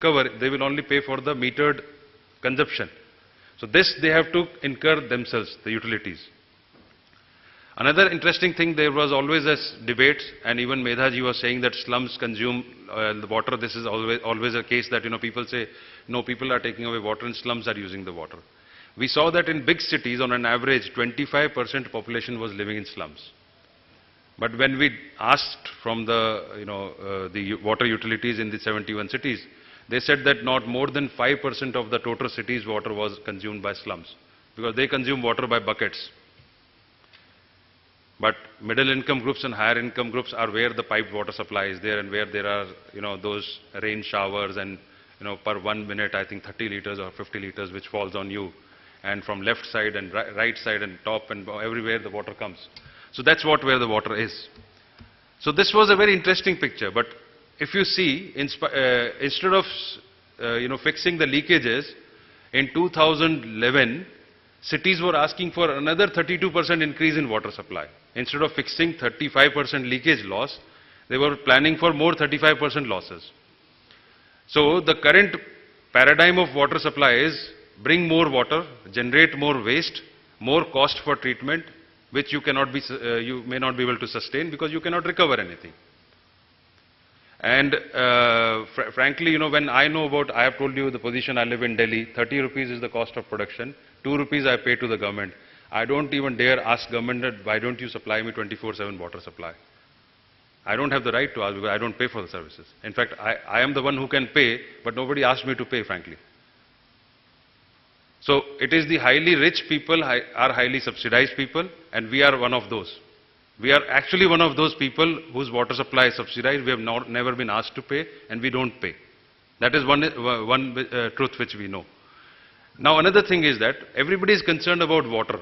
cover, they will only pay for the metered consumption. So this they have to incur themselves, the utilities. Another interesting thing, there was always a debate, and even Medhaji was saying that slums consume the water. This is always a case that, people say, no, people are taking away water and slums are using the water. We saw that in big cities, on an average, 25% population was living in slums. But when we asked from the water utilities in the 71 cities, they said that not more than 5% of the total city's water was consumed by slums, because they consume water by buckets. But middle income groups and higher income groups are where the piped water supply is there, and where there are, those rain showers, and, per 1 minute, I think 30 liters or 50 liters which falls on you. And from left side and right side and top and everywhere the water comes. So that's where the water is. So this was a very interesting picture. But if you see, instead of, fixing the leakages, in 2011, cities were asking for another 32% increase in water supply. Instead of fixing 35% leakage loss, they were planning for more 35% losses. So the current paradigm of water supply is bring more water, generate more waste, more cost for treatment, which you may not be able to sustain because you cannot recover anything. And frankly, when I have told you the position I live in Delhi, 30 rupees is the cost of production, 2 rupees I pay to the government. I don't even dare ask government that why don't you supply me 24/7 water supply. I don't have the right to ask because I don't pay for the services. In fact, I am the one who can pay, but nobody asked me to pay, frankly. So it is the highly rich people are highly subsidized people, and we are one of those. We are actually one of those people whose water supply is subsidized. We have never been asked to pay, and we don't pay. That is one truth which we know. Now another thing is that everybody is concerned about water.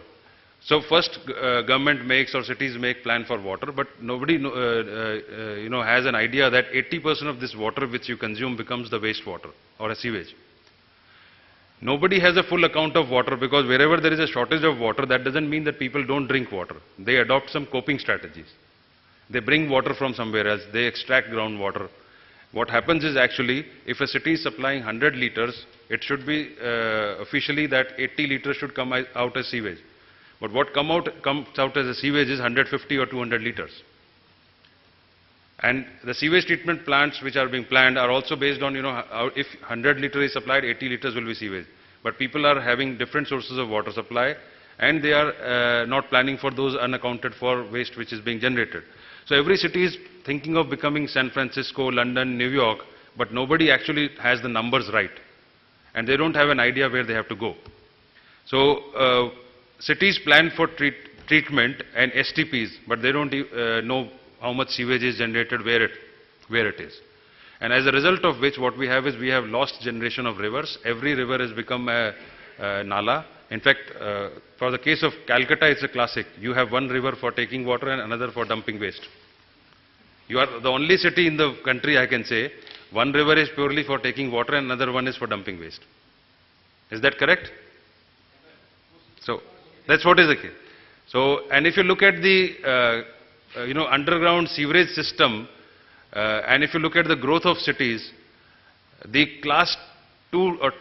So first government makes or cities make plan for water, but nobody has an idea that 80% of this water which you consume becomes the wastewater or a sewage. Nobody has a full account of water, because wherever there is a shortage of water, that doesn't mean that people don't drink water. They adopt some coping strategies. They bring water from somewhere else. They extract groundwater. What happens is, actually, if a city is supplying 100 liters, it should be officially that 80 liters should come out as sewage. But what comes out as a sewage is 150 or 200 liters. And the sewage treatment plants which are being planned are also based on, if 100 liters is supplied, 80 liters will be sewage. But people are having different sources of water supply, and they are not planning for those unaccounted for waste which is being generated. So every city is thinking of becoming San Francisco, London, New York, but nobody actually has the numbers right. And they don't have an idea where they have to go. So cities plan for treatment and STPs, but they don't know how much sewage is generated, where it is. And as a result of which, what we have is we have lost generation of rivers. Every river has become a nala. In fact, for the case of Calcutta, it's a classic. You have one river for taking water and another for dumping waste. You are the only city in the country, I can say, one river is purely for taking water and another one is for dumping waste. Is that correct? So that's what is the case. So, and if you look at the underground sewerage system, and if you look at the growth of cities, the class 2 or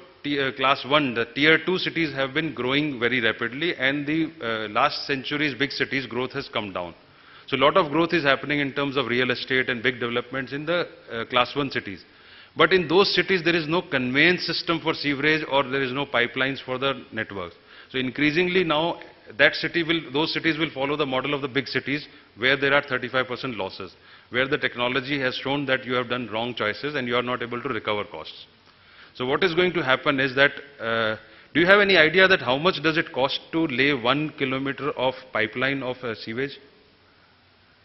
class 1, the tier 2 cities have been growing very rapidly, and the last century's big cities growth has come down. So a lot of growth is happening in terms of real estate and big developments in the class 1 cities. But in those cities, there is no conveyance system for sewerage, or there is no pipelines for the networks. So increasingly now, those cities will follow the model of the big cities, where there are 35% losses, where the technology has shown that you have done wrong choices and you are not able to recover costs. So what is going to happen is that, do you have any idea that how much does it cost to lay 1 kilometer of pipeline of sewage?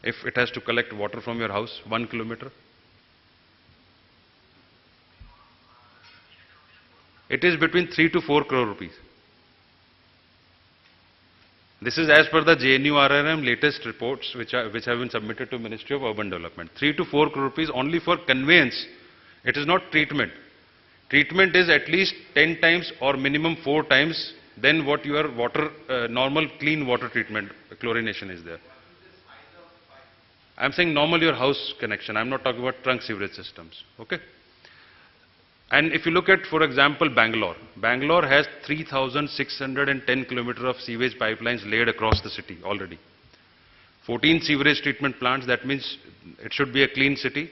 If it has to collect water from your house, 1 kilometer? It is between 3 to 4 crore rupees. This is as per the JNURRM latest reports which have been submitted to Ministry of Urban Development. 3 to 4 crore rupees only for conveyance. It is not treatment. Treatment is at least 10 times or minimum 4 times than what your water, normal clean water treatment, chlorination is there. I am saying normal your house connection. I am not talking about trunk sewerage systems. Okay? And if you look at, for example, Bangalore has 3,610 kilometers of sewage pipelines laid across the city already. 14 sewerage treatment plants, that means it should be a clean city.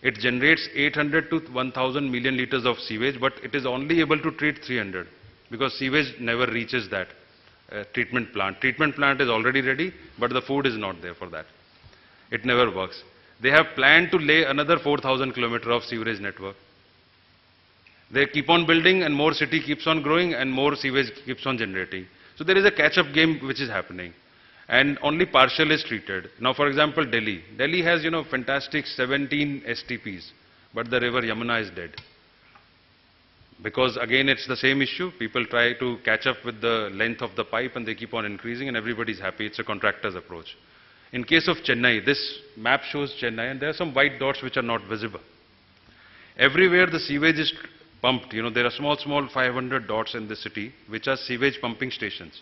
It generates 800 to 1,000 million liters of sewage, but it is only able to treat 300 because sewage never reaches that treatment plant. Treatment plant is already ready, but the food is not there for that. It never works. They have planned to lay another 4,000 kilometers of sewerage network. They keep on building and more city keeps on growing and more sewage keeps on generating. So there is a catch-up game which is happening. And only partial is treated. Now, for example, Delhi. Delhi has, fantastic 17 STPs, but the river Yamuna is dead. Because again, it's the same issue. People try to catch up with the length of the pipe and they keep on increasing and everybody's happy. It's a contractor's approach. In case of Chennai, this map shows Chennai and there are some white dots which are not visible. Everywhere the sewage is pumped, there are small 500 dots in the city which are sewage pumping stations.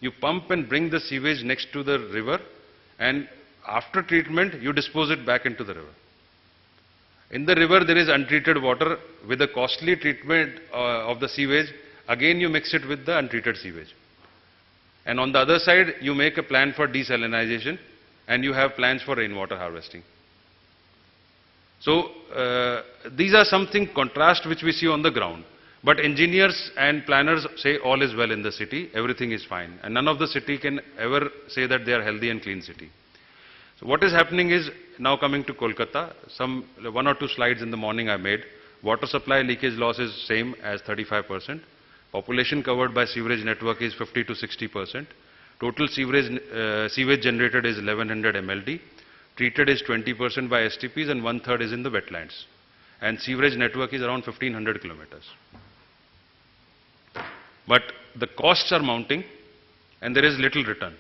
You pump and bring the sewage next to the river and after treatment you dispose it back into the river. In the river there is untreated water with a costly treatment of the sewage. Again you mix it with the untreated sewage. And on the other side you make a plan for desalinization and you have plans for rainwater harvesting. So these are something contrast which we see on the ground. But engineers and planners say all is well in the city, everything is fine. And none of the city can ever say that they are healthy and clean city. So what is happening is, now coming to Kolkata, some 1 or 2 slides in the morning I made. Water supply leakage loss is same as 35%. Population covered by sewerage network is 50 to 60%. Total sewage generated is 1100 MLD. Treated is 20% by STPs and 1/3 is in the wetlands. And sewerage network is around 1500 kilometers. But the costs are mounting and there is little return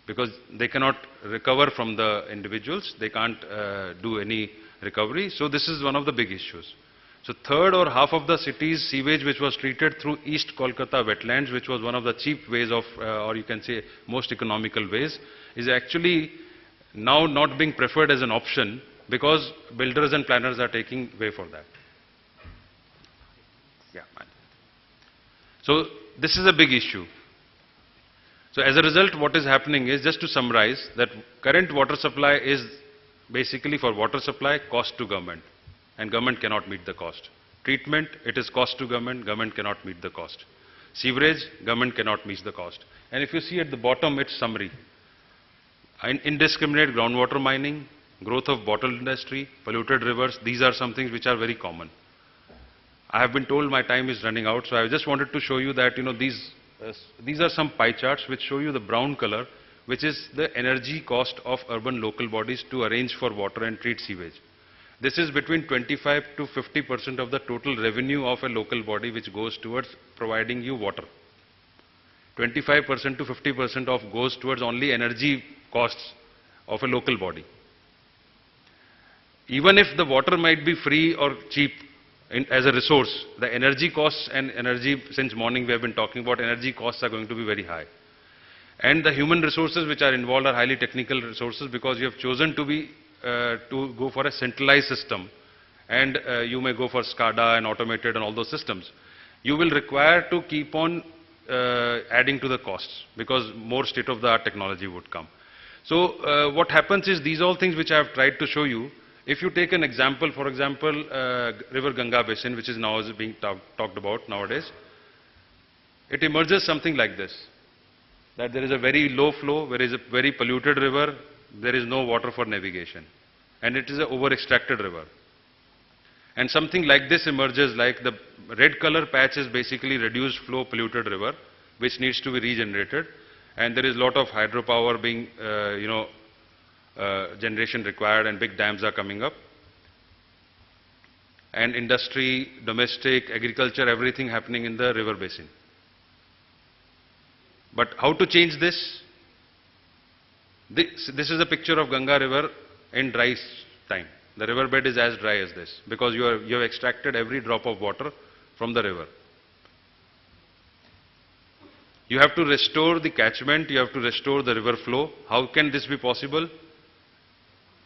because they cannot recover from the individuals, they can't do any recovery. So this is one of the big issues. So third or half of the city's sewage which was treated through East Kolkata wetlands, which was one of the cheap ways of, or you can say most economical ways, is actually now not being preferred as an option because builders and planners are taking way for that. Yeah. So this is a big issue. So as a result, what is happening is, just to summarize, that current water supply is basically for water supply cost to government, and government cannot meet the cost. Treatment, it is cost to government, government cannot meet the cost. Sewerage, government cannot meet the cost. And if you see at the bottom, it's summary. Indiscriminate groundwater mining, growth of bottle industry, polluted rivers, these are some things which are very common. I have been told my time is running out, so I just wanted to show you that, these are some pie charts which show you the brown color, which is the energy cost of urban local bodies to arrange for water and treat sewage. This is between 25 to 50% of the total revenue of a local body which goes towards providing you water. 25% to 50% of goes towards only energy costs of a local body. Even if the water might be free or cheap as a resource, the energy costs and energy, since morning we have been talking about, energy costs are going to be very high. And the human resources which are involved are highly technical resources because you have chosen to go for a centralized system, and you may go for SCADA and automated and all those systems. You will require to keep on adding to the costs because more state-of-the-art technology would come. So what happens is, these all things which I have tried to show you, if you take an example, for example, River Ganga Basin, which is now being talked about nowadays, it emerges something like this, that there is a very low flow, there is a very polluted river, there is no water for navigation, and it is an over-extracted river. And something like this emerges, like the red color patch is basically reduced flow polluted river, which needs to be regenerated, and there is a lot of hydropower being, generation required, and big dams are coming up. And industry, domestic, agriculture, everything happening in the river basin. But how to change this? This is a picture of Ganga River in dry time. The riverbed is as dry as this because you have extracted every drop of water from the river. You have to restore the catchment, you have to restore the river flow. How can this be possible?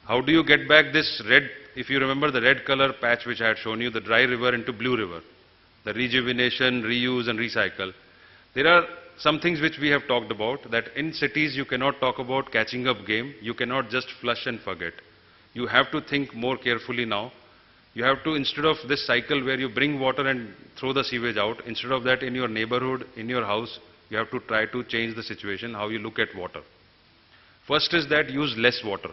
How do you get back this red, if you remember the red color patch which I had shown you, the dry river into blue river, the rejuvenation, reuse and recycle. There are some things which we have talked about, that in cities you cannot talk about catching up game, you cannot just flush and forget. You have to think more carefully now. You have to, instead of this cycle where you bring water and throw the sewage out, instead of that in your neighborhood, in your house, you have to try to change the situation, how you look at water. First is that use less water.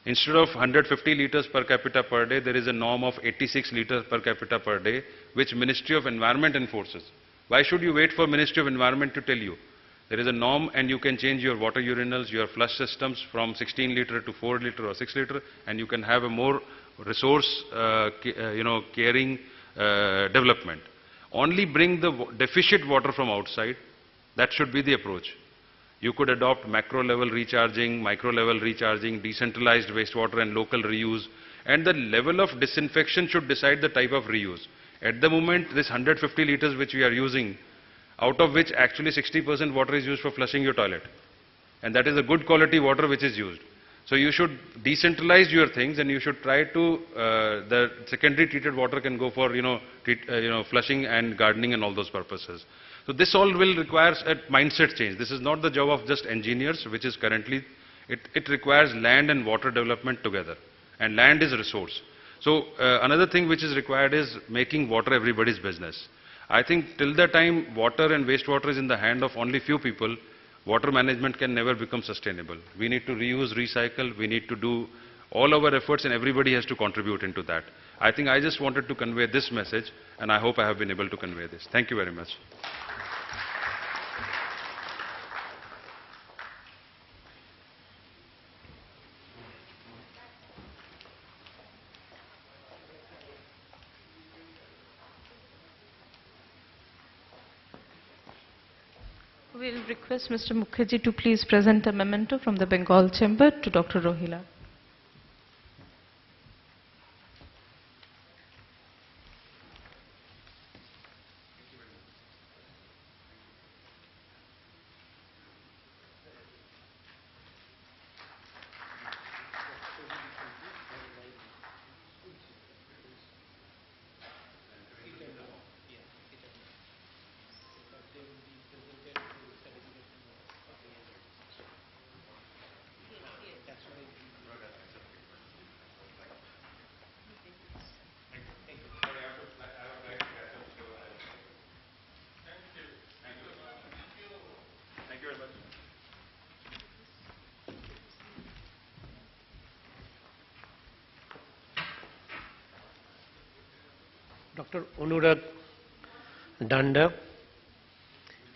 Instead of 150 liters per capita per day, there is a norm of 86 liters per capita per day, which Ministry of Environment enforces. Why should you wait for Ministry of Environment to tell you? There is a norm and you can change your water urinals, your flush systems from 16 liter to 4 liter or 6 liter, and you can have a more resource caring development. Only bring the deficient water from outside. That should be the approach. You could adopt macro level recharging, micro level recharging, decentralized wastewater and local reuse, and the level of disinfection should decide the type of reuse. At the moment, this 150 liters which we are using, out of which actually 60% water is used for flushing your toilet. And that is a good quality water which is used. So you should decentralize your things, and you should try to, the secondary treated water can go for, flushing and gardening and all those purposes. So this all will require a mindset change. This is not the job of just engineers, which is currently, it requires land and water development together. And land is a resource. So another thing which is required is making water everybody's business. I think till the time water and wastewater is in the hand of only few people, water management can never become sustainable. We need to reuse, recycle, we need to do all our efforts, and everybody has to contribute into that. I think I just wanted to convey this message, and I hope I have been able to convey this. Thank you very much. We will request Mr. Mukherjee to please present a memento from the Bengal Chamber to Dr. Rohila. Dr. Anurag Danda,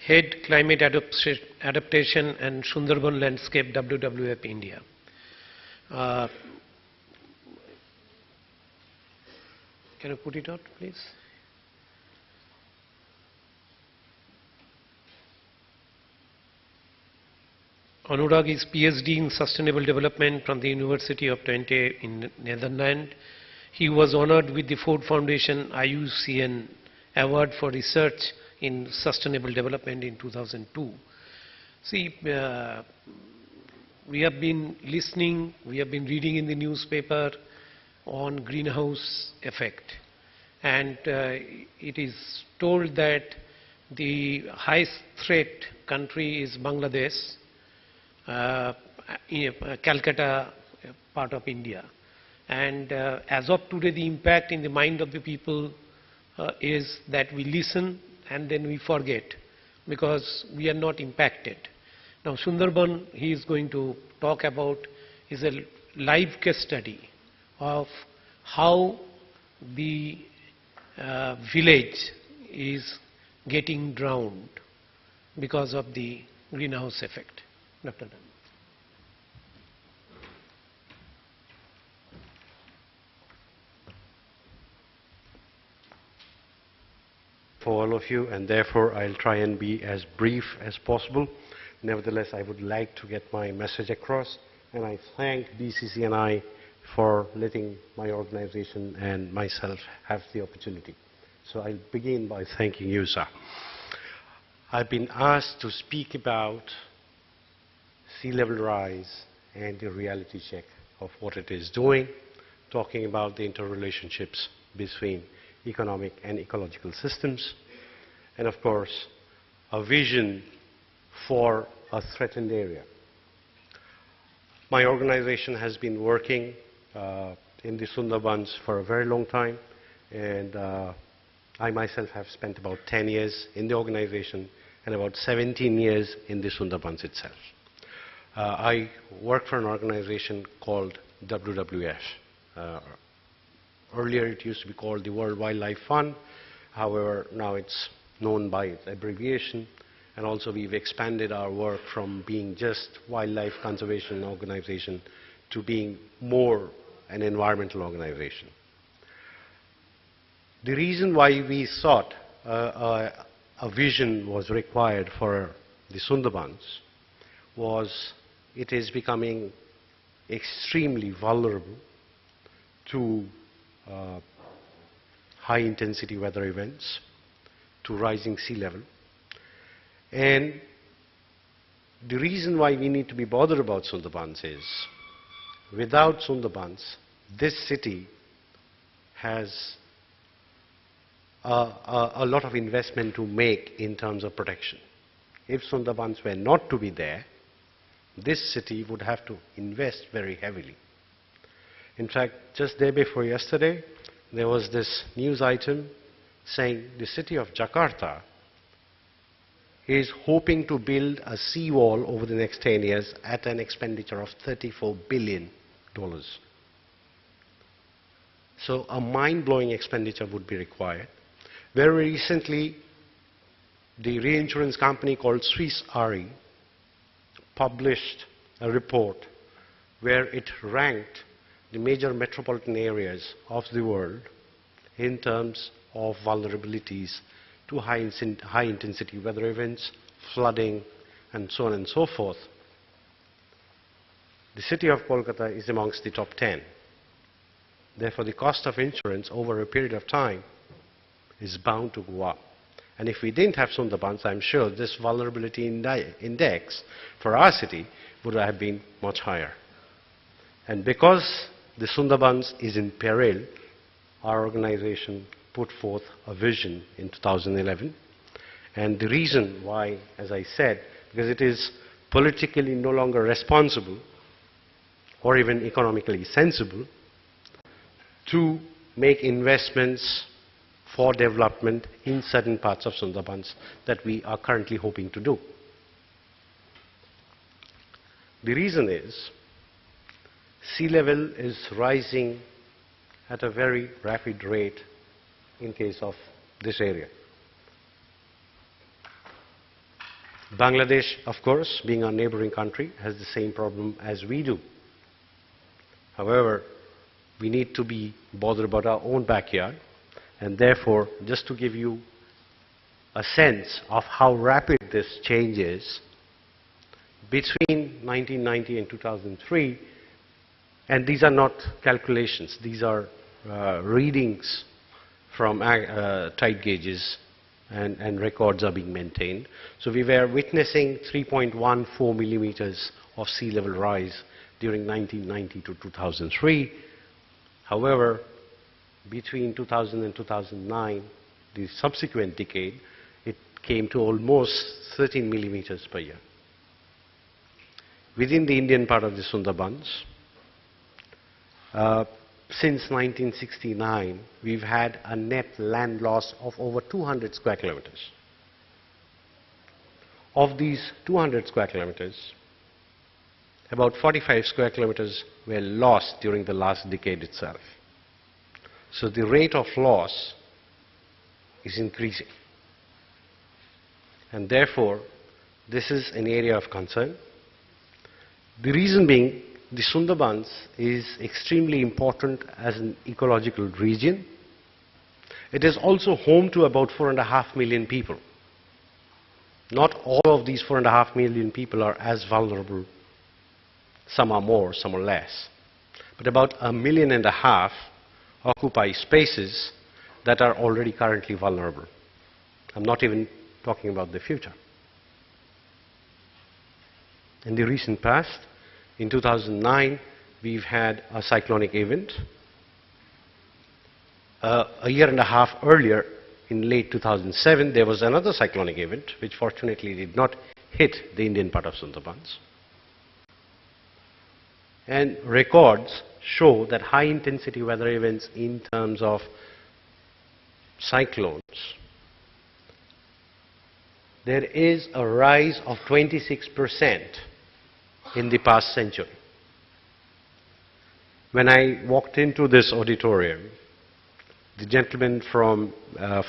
Head Climate Adaptation and Sundarban Landscape, WWF India. Can you put it out, please? Anurag is PhD in Sustainable Development from the University of Twente in Netherlands. He was honored with the Ford Foundation IUCN Award for Research in Sustainable Development in 2002. See, we have been listening, we have been reading in the newspaper on greenhouse effect. And it is told that the highest threat country is Bangladesh, Calcutta part of India. And as of today, the impact in the mind of the people is that we listen and then we forget because we are not impacted. Now Sundarban, he is going to talk about, is a live case study of how the village is getting drowned because of the greenhouse effect. Dr. Dan. For all of you, and therefore I'll try and be as brief as possible. Nevertheless, I would like to get my message across, and I thank BCCNI for letting my organization and myself have the opportunity. So I'll begin by thanking you, sir. I've been asked to speak about sea level rise and the reality check of what it is doing, talking about the interrelationships between economic and ecological systems, and of course, a vision for a threatened area. My organization has been working in the Sundarbans for a very long time, and I myself have spent about 10 years in the organization and about 17 years in the Sundarbans itself. I work for an organization called WWF. Earlier it used to be called the World Wildlife Fund. However, now it's known by its abbreviation, and also we've expanded our work from being just wildlife conservation organization to being more an environmental organization. The reason why we thought a vision was required for the Sundarbans was it is becoming extremely vulnerable to high intensity weather events, to rising sea level. And the reason why we need to be bothered about Sundarbans is, without Sundarbans, this city has a lot of investment to make in terms of protection. If Sundarbans were not to be there, this city would have to invest very heavily. In fact, just day before yesterday, there was this news item saying the city of Jakarta is hoping to build a seawall over the next 10 years at an expenditure of $34 billion. So a mind-blowing expenditure would be required. Very recently, the reinsurance company called Swiss Re published a report where it ranked the major metropolitan areas of the world in terms of vulnerabilities to high intensity weather events, flooding, and so on and so forth. The city of Kolkata is amongst the top 10. Therefore, the cost of insurance over a period of time is bound to go up. And if we didn't have Sundarbans, I'm sure this vulnerability index for our city would have been much higher. And because the Sundarbans is in peril, our organization put forth a vision in 2011. And the reason why, as I said, because it is politically no longer responsible or even economically sensible to make investments for development in certain parts of Sundarbans that we are currently hoping to do. The reason is sea level is rising at a very rapid rate in case of this area. Bangladesh, of course, being our neighboring country, has the same problem as we do. However, we need to be bothered about our own backyard, and therefore, just to give you a sense of how rapid this change is, between 1990 and 2003, and these are not calculations, these are readings from tide gauges, and records are being maintained. So we were witnessing 3.14 millimeters of sea level rise during 1990 to 2003. However, between 2000 and 2009, the subsequent decade, it came to almost 13 millimeters per year. Within the Indian part of the Sundarbans, since 1969, we've had a net land loss of over 200 square kilometers. Of these 200 square kilometers, about 45 square kilometers were lost during the last decade itself. So the rate of loss is increasing. And therefore, this is an area of concern. The reason being, the Sundarbans is extremely important as an ecological region. It is also home to about 4.5 million people. Not all of these 4.5 million people are as vulnerable. Some are more, some are less. But about 1.5 million occupy spaces that are already currently vulnerable. I'm not even talking about the future. In the recent past, in 2009, we've had a cyclonic event. A year and a half earlier, in late 2007, there was another cyclonic event, which fortunately did not hit the Indian part of Sundarbans. And records show that high-intensity weather events in terms of cyclones, there is a rise of 26% in the past century. When I walked into this auditorium, the gentleman from,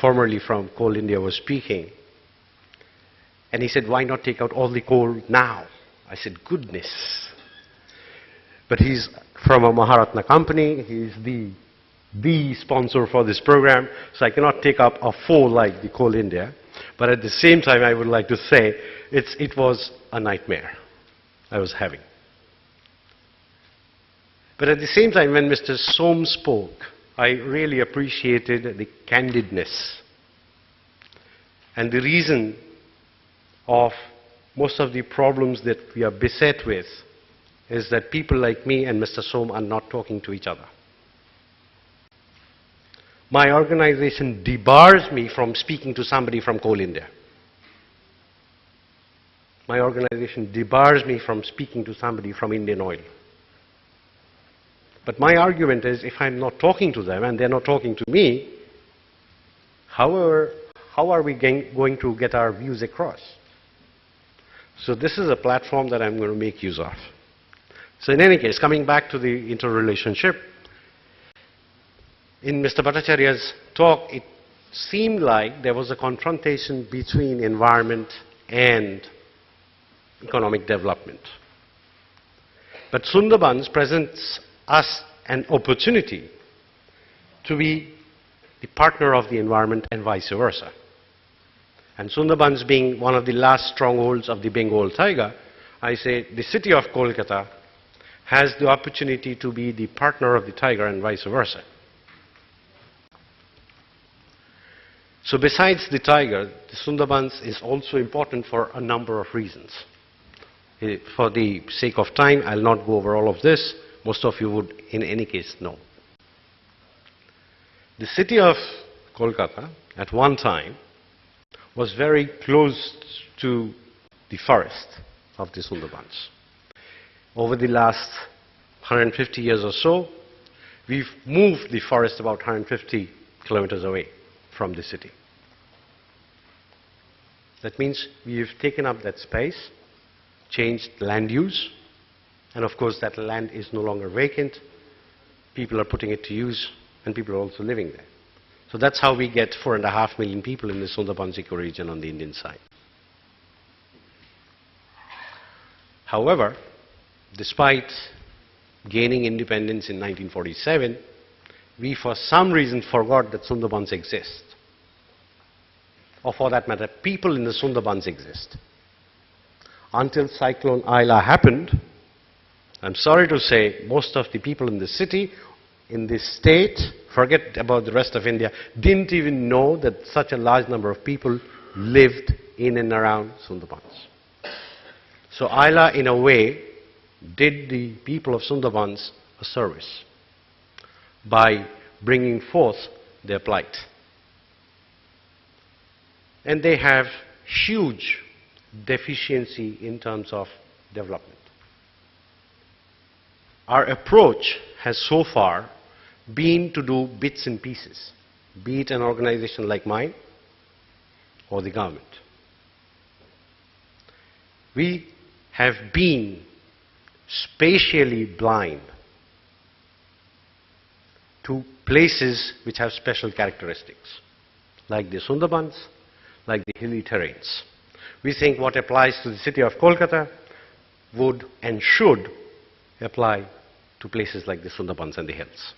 formerly from Coal India was speaking, and he said, why not take out all the coal now? I said, goodness. But he's from a Maharatna company, he's the sponsor for this program, so I cannot take up a foe like the Coal India. But at the same time, I would like to say, it was a nightmare I was having. But at the same time, when Mr. Som spoke, I really appreciated the candidness. And the reason of most of the problems that we are beset with is that people like me and Mr. Som are not talking to each other. My organization debars me from speaking to somebody from Coal India. My organization debars me from speaking to somebody from Indian Oil. But my argument is, if I'm not talking to them and they're not talking to me, how are we going to get our views across? So this is a platform that I'm going to make use of. So in any case, coming back to the interrelationship, in Mr. Bhattacharya's talk, it seemed like there was a confrontation between environment and economic development. But Sundarbans presents us an opportunity to be the partner of the environment and vice versa. And Sundarbans being one of the last strongholds of the Bengal tiger, I say the city of Kolkata has the opportunity to be the partner of the tiger and vice versa. So besides the tiger, the Sundarbans is also important for a number of reasons. For the sake of time, I'll not go over all of this. Most of you would, in any case, know. The city of Kolkata, at one time, was very close to the forest of the Sundarbans. Over the last 150 years or so, we've moved the forest about 150 kilometers away from the city. That means we've taken up that space, changed land use, and of course that land is no longer vacant. People are putting it to use, and people are also living there. So that's how we get 4.5 million people in the Sundarbans ecoregion on the Indian side. However, despite gaining independence in 1947, we for some reason forgot that Sundarbans exist. Or for that matter, people in the Sundarbans exist. Until Cyclone Aila happened, I'm sorry to say, most of the people in the city, in this state, forget about the rest of India, didn't even know that such a large number of people lived in and around Sundarbans. So Aila, in a way, did the people of Sundarbans a service by bringing forth their plight. And they have huge deficiency in terms of development. Our approach has so far been to do bits and pieces, be it an organization like mine or the government. We have been spatially blind to places which have special characteristics, like the Sundarbans, like the hilly terrains. We think what applies to the city of Kolkata would and should apply to places like the Sundarbans and the hills.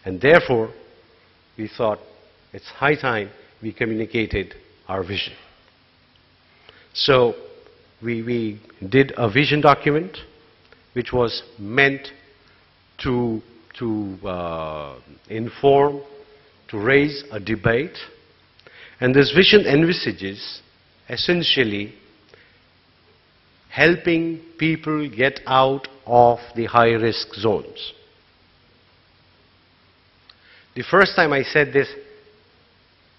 And therefore, we thought it's high time we communicated our vision. So we did a vision document which was meant to inform, to raise a debate. And this vision envisages essentially helping people get out of the high-risk zones. The first time I said this,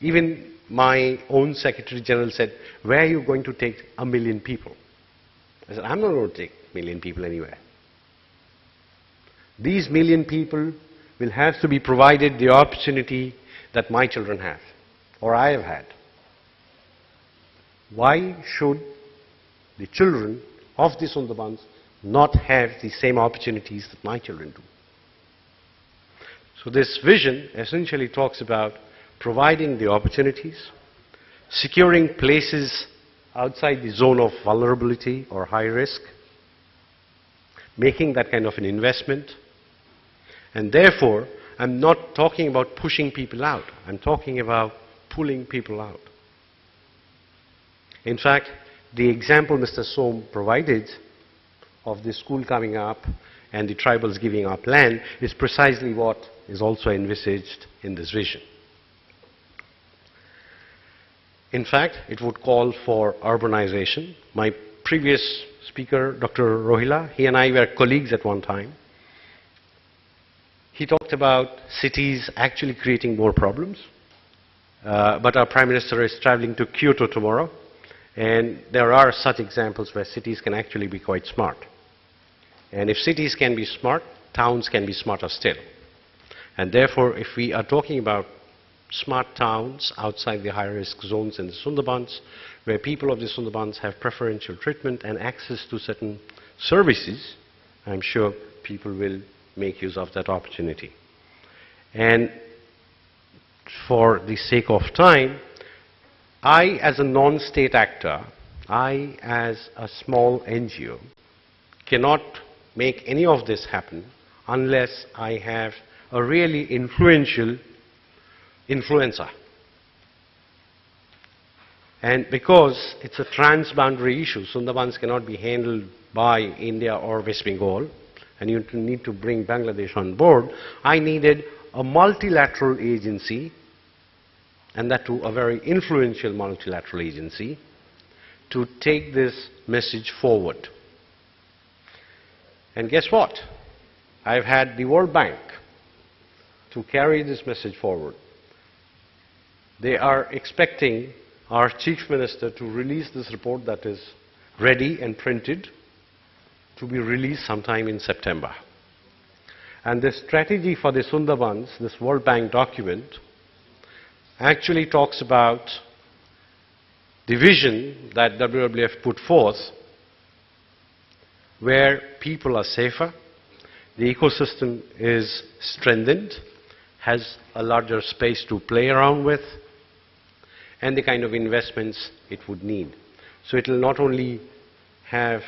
even my own Secretary General said, where are you going to take 1 million people? I said, I'm not going to take 1 million people anywhere. These 1 million people will have to be provided the opportunity that my children have, or I have had. Why should the children of the Sundarbans not have the same opportunities that my children do? So this vision essentially talks about providing the opportunities, securing places outside the zone of vulnerability or high risk, making that kind of an investment. And therefore, I'm not talking about pushing people out. I'm talking about pulling people out. In fact, the example Mr. Som provided of the school coming up and the tribals giving up land is precisely what is also envisaged in this vision. In fact, it would call for urbanization. My previous speaker, Dr. Rohila, he and I were colleagues at one time. He talked about cities actually creating more problems. But our Prime Minister is traveling to Kyoto tomorrow, and there are such examples where cities can actually be quite smart. And if cities can be smart, towns can be smarter still. And therefore, if we are talking about smart towns outside the high-risk zones in the Sundarbans, where people of the Sundarbans have preferential treatment and access to certain services, I'm sure people will make use of that opportunity. And for the sake of time, I, as a non-state actor, I, as a small NGO, cannot make any of this happen unless I have a really influential influencer. And because it's a transboundary issue, Sundarbans cannot be handled by India or West Bengal, and you need to bring Bangladesh on board, I needed a multilateral agency, and that too a very influential multilateral agency, to take this message forward. And guess what? I've had the World Bank to carry this message forward. They are expecting our Chief Minister to release this report that is ready and printed to be released sometime in September. And the strategy for the Sundarbans, this World Bank document, actually talks about the vision that WWF put forth, where people are safer, the ecosystem is strengthened, has a larger space to play around with, and the kind of investments it would need. So it will not only have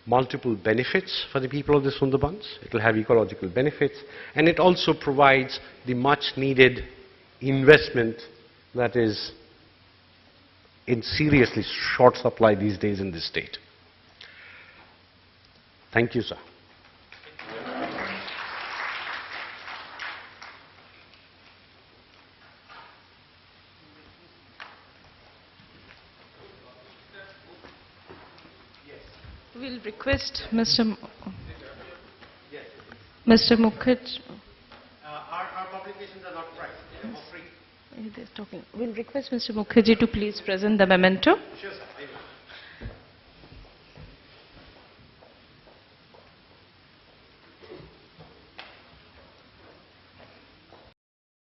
multiple benefits for the people of the Sundarbans, it will have ecological benefits, and it also provides the much needed investment that is in seriously short supply these days in this state. Thank you, sir. We'll request Mr. Mukherjee. Our publications are not priced, they are for free. We'll request Mr. Mukherjee to please present the memento. Sure, sir.